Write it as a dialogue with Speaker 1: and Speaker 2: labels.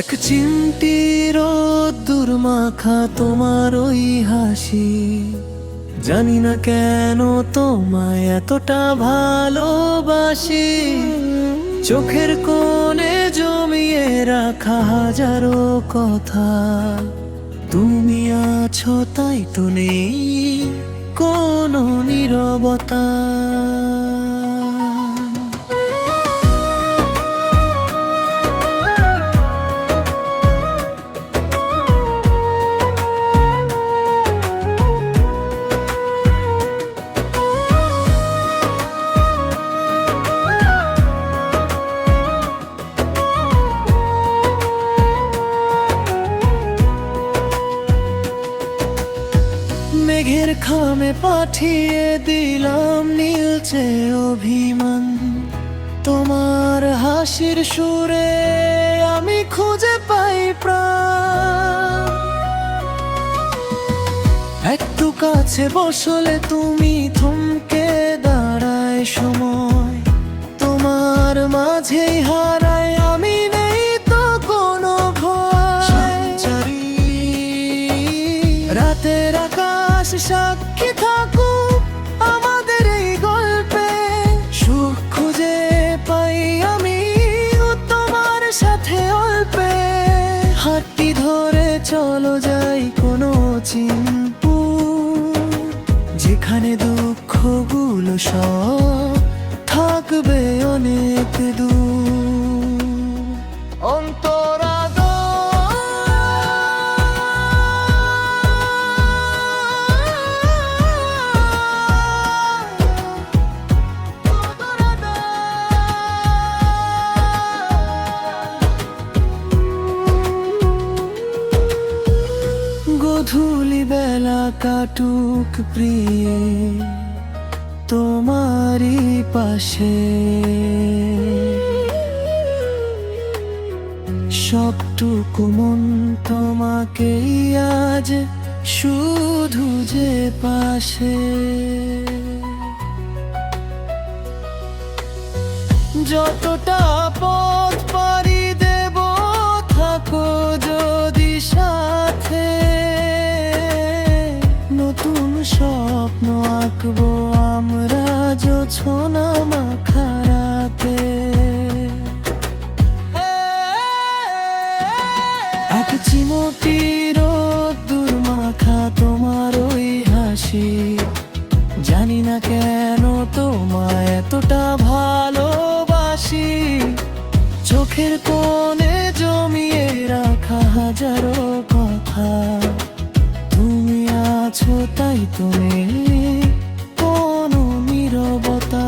Speaker 1: এক চিমটি রোদ্দুর মাখা তোমার ওই হাসি, জানি না কেন তোমায় এতটা ভালোবাসি। চোখের কোণে জমিয়ে রাখা হাজারো কথা, তুমি আছো তাই তো নেই কোনো নীরবতা। মেঘের খামে পাঠিয়ে দিলাম নীলচে অভিমান, তোমার হাসির সুরে আমি খুঁজে পাই প্রাণ। একটু কাছে বসলে তুমি থমকে দাঁড়ায় সময়, তোমার মাঝেই হারায় আমি নেই তো কোনো ভয়। রাতের আকাশ সাক্ষী থাকুক আমাদের এই গল্পে, সুখ খুঁজে পাই আমি তোমার সাথে অল্পে। হাতটি ধরে চলো যাই কোনো চিনপু, যেখানে দুঃখগুলো সব থাকবে অনেক দূর। অন্তরা গধূলি বেলা কাটুক প্রিয়ে তোমারই পাশে, সবটুকু মন তোমাকেই আজ শুধু যে পাশে। যতটা পথ পাড়ি দেব থাকো যদি সাথে, নতুন স্বপ্ন আঁকবো আমরা জোছনা মাখা রাতে। এক চিমটি রোদ্দুর মাখা তোমার ওই হাসি, জানি না কেন তোমায় এতটা ভালোবাসি। চোখের কোণে জমিয়ে রাখা হাজারো কথা, তুমি আছো তাই তো নেই কোনো নীরবতা।